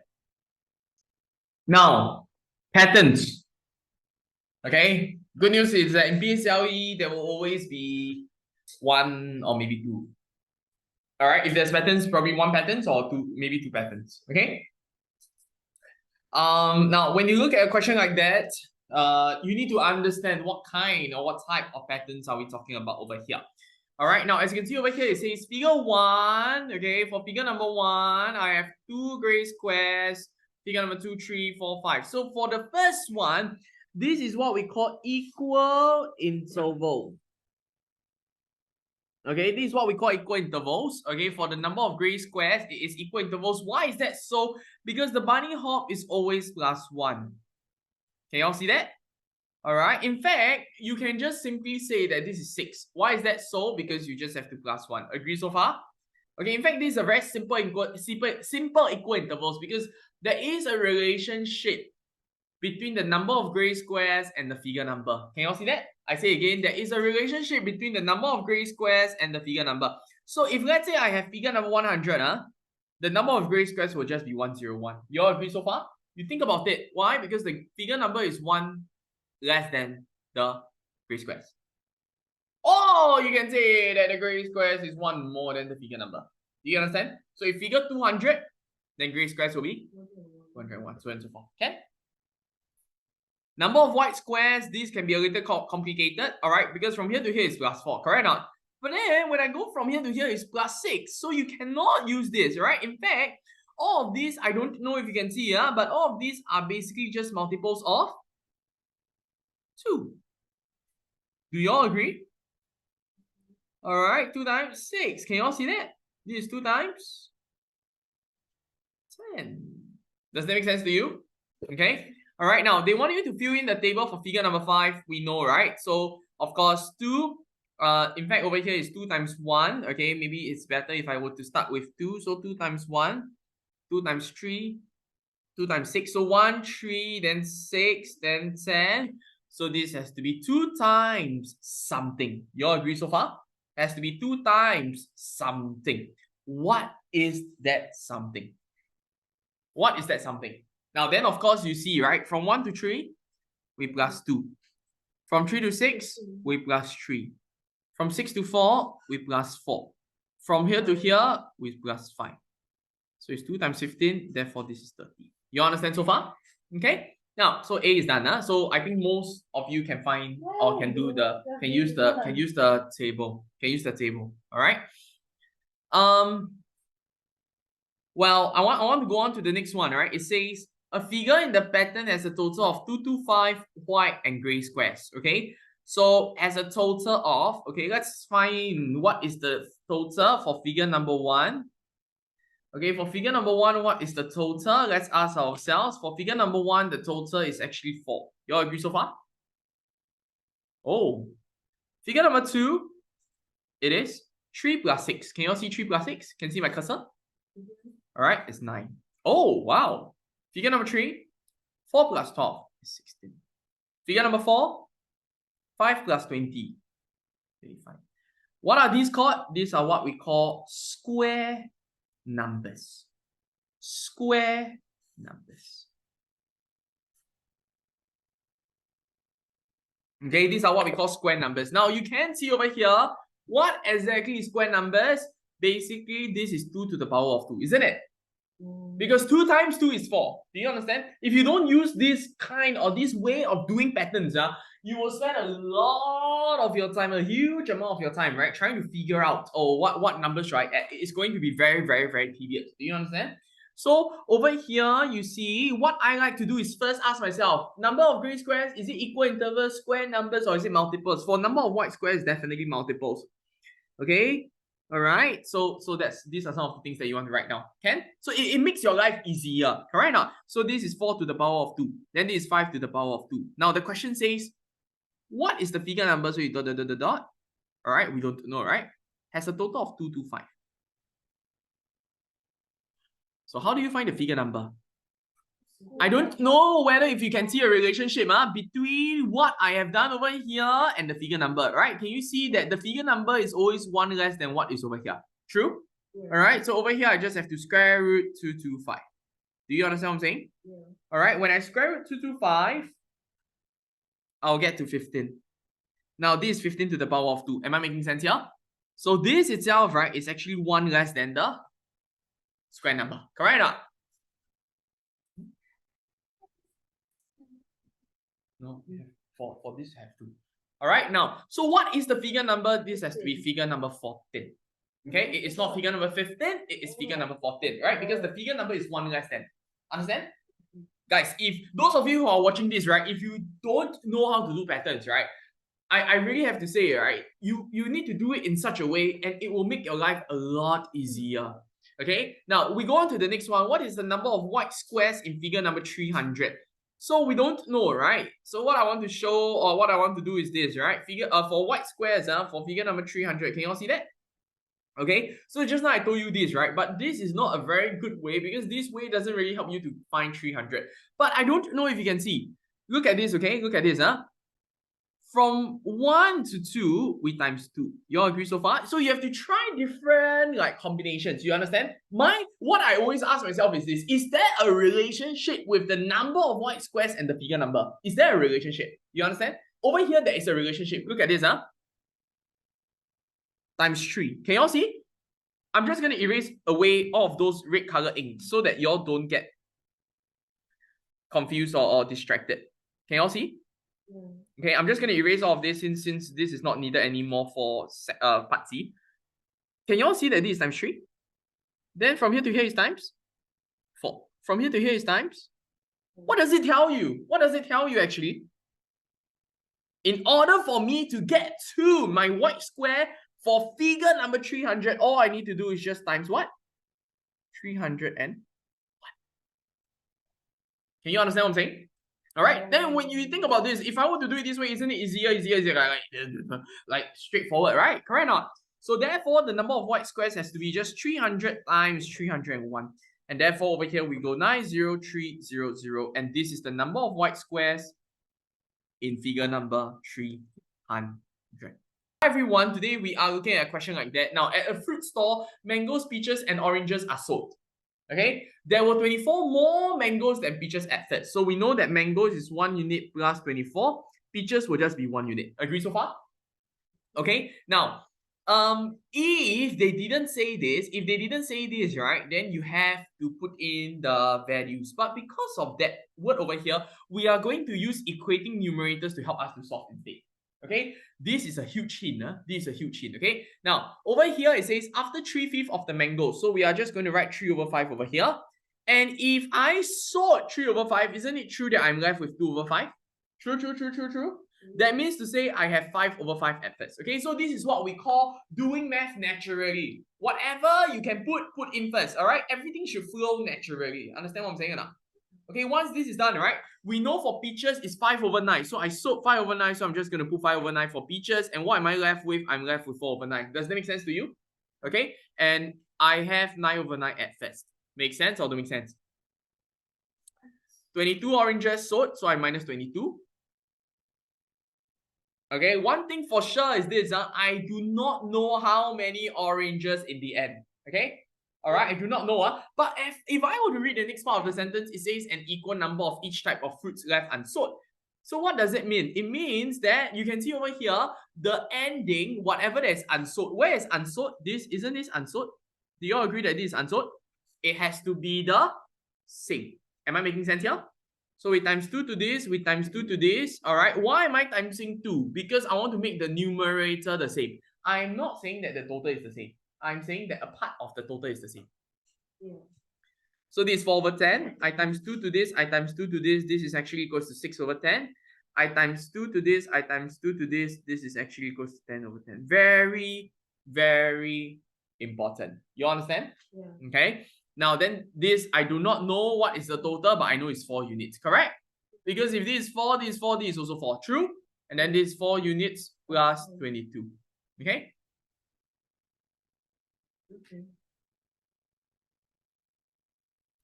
Now, patterns. Okay, good news is that in PSLE, there will always be 1 or maybe 2. Alright, if there's patterns, probably 1 patterns or 2, maybe 2 patterns. Okay. Now when you look at a question like that, you need to understand what kind or what type of patterns are we talking about over here. Alright, now as you can see over here, it says figure 1. Okay, for figure number 1, I have 2 gray squares. Figure number 2, 3, 4, 5. So for the first one, this is what we call equal interval. Okay, this is what we call equal intervals. Okay, for the number of gray squares, it is equal intervals. Why is that so? Because the bunny hop is always plus 1. Can you all see that? Alright, in fact, you can just simply say that this is 6. Why is that so? Because you just have to plus 1. Agree so far? Okay, in fact, this is a very simple equal intervals because there is a relationship between the number of gray squares and the figure number. Can you all see that? I say again, there is a relationship between the number of gray squares and the figure number. So if let's say I have figure number 100, the number of gray squares will just be 101. You all agree so far? You think about it. Why? Because the figure number is 1 less than the gray squares. Or you can say that the gray squares is 1 more than the figure number. Do you understand? So if figure 200, then gray squares will be 101, so on and so forth. Okay? Number of white squares, this can be a little complicated, alright, because from here to here is plus 4, correct or not? But then when I go from here to here is plus 6, so you cannot use this, right? In fact, all of these, I don't know if you can see, but all of these are basically just multiples of 2. Do you all agree? Alright, 2 times 6. Can you all see that? This is 2 times 10. Does that make sense to you? Okay. Alright, now they want you to fill in the table for figure number 5. We know, right? So, of course, 2. In fact, over here is 2 times 1. Okay, maybe it's better if I were to start with 2. So, 2 times 1, 2 times 3, 2 times 6. So, 1, 3, then 6, then 10. So, this has to be 2 times something. You all agree so far? Has to be 2 times something. What is that something? What is that something? Now then, of course, you see, right? From 1 to 3, we plus 2. From 3 to 6, we plus 3. From 6 to 4, we plus 4. From here to here, we plus 5. So it's 2 times 15, therefore this is 30. You understand so far? Okay. Now, so A is done. So I think most of you can find or can use the table. Can use the table. All right. Well, I want to go on to the next one, right? It says a figure in the pattern has a total of 225 white and gray squares. Okay. So as a total of, okay, let's find what is the total for figure number 1. Okay, for figure number 1, what is the total? Let's ask ourselves. For figure number 1, the total is actually 4. You all agree so far? Oh. Figure number 2, it is 3 plus 6. Can you all see 3 plus 6? Can you see my cursor? Alright, it's 9. Oh, wow. Figure number 3, 4 plus 12 is 16. Figure number 4, 5 plus 20, 25. What are these called? These are what we call square numbers. Square numbers. Okay, these are what we call square numbers. Now you can see over here, what exactly is square numbers? Basically, this is 2 to the power of 2, isn't it? Because 2 times 2 is 4. Do you understand? If you don't use this kind or this way of doing patterns, you will spend a lot of your time, a huge amount of your time, right? Trying to figure out, what numbers, right? It's going to be very, very, very tedious. Do you understand? So over here, you see, what I like to do is first ask myself, number of gray squares, is it equal intervals, square numbers, or is it multiples? For number of white squares, definitely multiples. Okay? Alright, so these are some of the things that you want to write down. Can? So it makes your life easier. Correct now? So this is 4 to the power of 2. Then this is 5 to the power of 2. Now the question says, what is the figure number? So you dot. Alright, we don't know, right? Has a total of 225. So how do you find the figure number? I don't know whether if you can see a relationship between what I have done over here and the figure number, right? Can you see that the figure number is always 1 less than what is over here? True? Yeah. All right, so over here, I just have to square root 225. Do you understand what I'm saying? Yeah. All right, when I square root 225, I'll get to 15. Now, this is 15 to the power of 2. Am I making sense here? So this itself, right, is actually 1 less than the square number. Correct or not? No, for this have to. All right, now, so what is the figure number? This has to be figure number 14. Okay, it is not figure number 15, it is figure number 14, right? Because the figure number is 1 less than. Understand? Guys, if those of you who are watching this, right, if you don't know how to do patterns, right, I really have to say, right, you need to do it in such a way and it will make your life a lot easier. Okay, now we go on to the next one. What is the number of white squares in figure number 300? So we don't know, right? So what I want to show or what I want to do is this, right? Figure for white squares, for figure number 300. Can you all see that? Okay, so just now I told you this, right? But this is not a very good way because this way doesn't really help you to find 300. But I don't know if you can see. Look at this, okay? Look at this, From 1 to 2, we times 2. You all agree so far? So you have to try different combinations. You understand? What I always ask myself is this: is there a relationship with the number of white squares and the figure number? Is there a relationship? You understand? Over here, there is a relationship. Look at this, times 3. Can you all see? I'm just going to erase away all of those red color inks so that you all don't get confused or distracted. Can you all see? Okay, I'm just going to erase all of this since this is not needed anymore for part C. Can you all see that this is times 3? Then from here to here is times 4. From here to here is times. What does it tell you? What does it tell you actually? In order for me to get to my white square for figure number 300, all I need to do is just times what? 301. Can you understand what I'm saying? All right, then when you think about this, if I were to do it this way, isn't it easier, like straightforward, right? Correct or not? So therefore, the number of white squares has to be just 300 times 301. And therefore, over here, we go 90300. And this is the number of white squares in figure number 300. Hi everyone, today we are looking at a question like that. Now, at a fruit store, mangoes, peaches, and oranges are sold. Okay, there were 24 more mangoes than peaches at first. So we know that mangoes is 1 unit plus 24. Peaches will just be 1 unit. Agree so far? Okay, now, if they didn't say this, right, then you have to put in the values. But because of that word over here, we are going to use equating numerators to help us to solve instead. Okay, this is a huge hint. This is a huge hint. Okay, now over here it says after 3/5 of the mango. So we are just going to write 3/5 over here. And if I sort 3/5, isn't it true that I'm left with 2/5? True, true, true, true, true. That means to say I have 5/5 at first. Okay, so this is what we call doing math naturally. Whatever you can put in first. All right, everything should flow naturally. Understand what I'm saying or not? Okay, once this is done, right, we know for peaches is 5/9. So I sold 5/9, so I'm just going to put 5/9 for peaches. And what am I left with? I'm left with 4/9. Does that make sense to you? Okay, and I have 9/9 at first. Make sense or don't make sense? 22 oranges sold, so I minus 22. Okay, one thing for sure is this, I do not know how many oranges in the end. Okay, all right, I do not know. But if I were to read the next part of the sentence, it says an equal number of each type of fruits left unsold. So what does it mean? It means that you can see over here, the ending, whatever that is unsold. Where is unsold? Isn't this unsold? Do you all agree that this is unsold? It has to be the same. Am I making sense here? So we times 2 to this, we times 2 to this. All right. Why am I timesing 2? Because I want to make the numerator the same. I'm not saying that the total is the same. I'm saying that a part of the total is the same. Yeah. So this is 4/10. I times 2 to this, I times 2 to this. This is actually equals to 6/10. I times 2 to this, I times 2 to this. This is actually equals to 10/10. Very, very important. You understand? Yeah. Okay. Now then, this, I do not know what is the total, but I know it's 4 units, correct? Because if this is 4, this is 4, this is also 4, true? And then this 4 units plus 22, okay?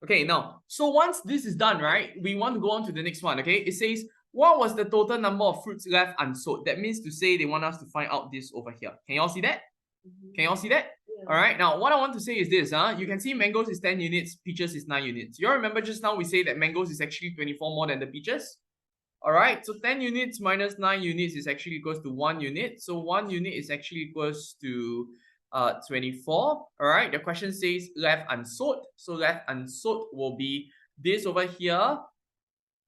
Okay, now, so once this is done, right, we want to go on to the next one, okay? It says, what was the total number of fruits left unsold? That means to say they want us to find out this over here. Can you all see that? Can you all see that? All right, now what I want to say is this, you can see mangoes is 10 units, peaches is 9 units. You all remember just now we say that mangoes is actually 24 more than the peaches? All right, so 10 units minus 9 units is actually equals to 1 unit. So 1 unit is actually equals to 24. All right, the question says left unsold. So left unsold will be this over here.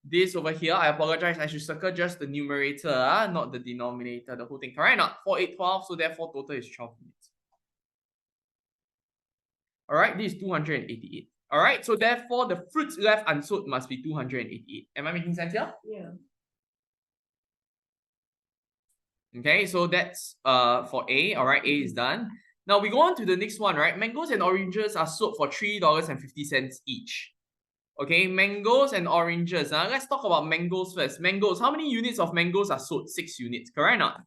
This over here, I apologize, I should circle just the numerator, not the denominator, the whole thing. Correct? Not 4, 8, 12, so therefore total is 12 units. All right, this is 288. All right, so therefore the fruits left unsold must be 288. Am I making sense here? Yeah. Okay, so that's for A. All right, A is done. Now we go on to the next one, right? Mangoes and oranges are sold for $3.50 each. Okay, mangoes and oranges. Let's talk about mangoes first. Mangoes, how many units of mangoes are sold? 6 units, correct or not?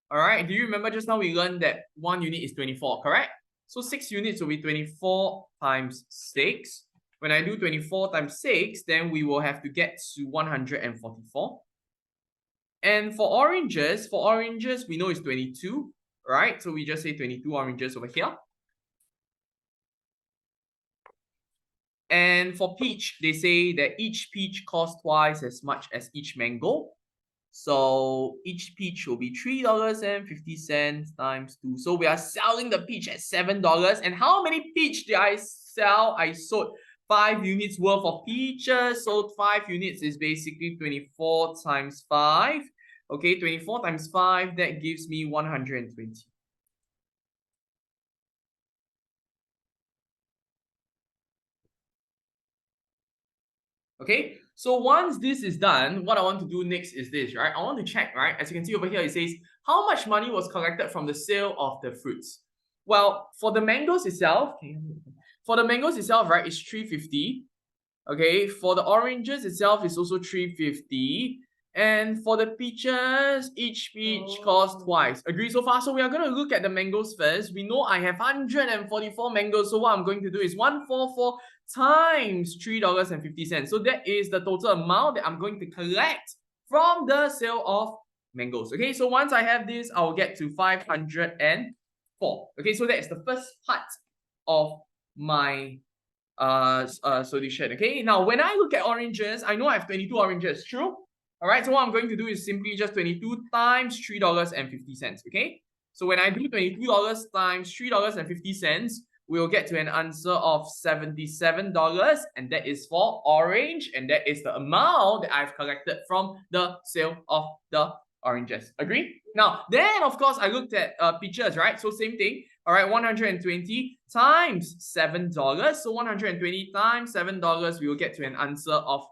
All right, do you remember just now we learned that 1 unit is 24, correct? So 6 units will be 24 times 6. When I do 24 times 6, then we will have to get to 144. And for oranges, we know it's 22, right? So we just say 22 oranges over here. And for peach, they say that each peach costs twice as much as each mango. So each peach will be $3.50 times 2. So we are selling the peach at $7. And how many peach did I sell? I sold 5 units worth of peaches. So 5 units is basically 24 times 5. Okay, 24 times 5, that gives me 120. Okay, so once this is done, what I want to do next is this, right? I want to check, right? As you can see over here, it says how much money was collected from the sale of the fruits. Well, for the mangoes itself, right, it's 350. Okay, for the oranges itself, it's also 350. And for the peaches, each peach costs twice. Agree so far? So we are going to look at the mangoes first. We know I have 144 mangoes. So what I'm going to do is 144 times $3.50. So that is the total amount that I'm going to collect from the sale of mangoes. Okay, so once I have this, I'll get to 504. Okay, so that is the first part of my solution. Okay, now when I look at oranges, I know I have 22 oranges, true? All right, so what I'm going to do is simply just 22 times $3.50. Okay, so when I do $22 times $3.50, we'll get to an answer of $77, and that is for orange, and that is the amount that I've collected from the sale of the oranges. Agree? Now, then of course I looked at peaches, right? So same thing. All right, 120 times $7. So 120 times $7, we will get to an answer of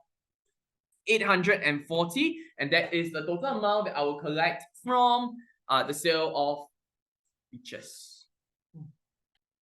840, and that is the total amount that I will collect from the sale of peaches.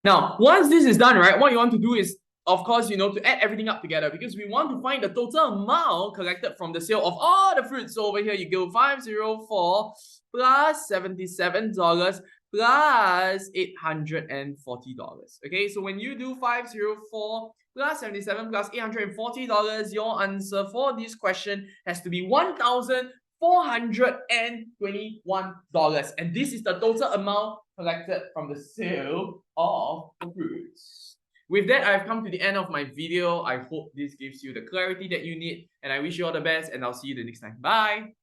Now, once this is done, right, what you want to do is, of course, you know, to add everything up together, because we want to find the total amount collected from the sale of all the fruits. So over here, you go 504 plus $77 plus $840. Okay, so when you do 504 plus 77 plus $840, your answer for this question has to be $1,421. And this is the total amount collected from the sale of the fruits. With that, I've come to the end of my video. I hope this gives you the clarity that you need, and I wish you all the best, and I'll see you the next time. Bye!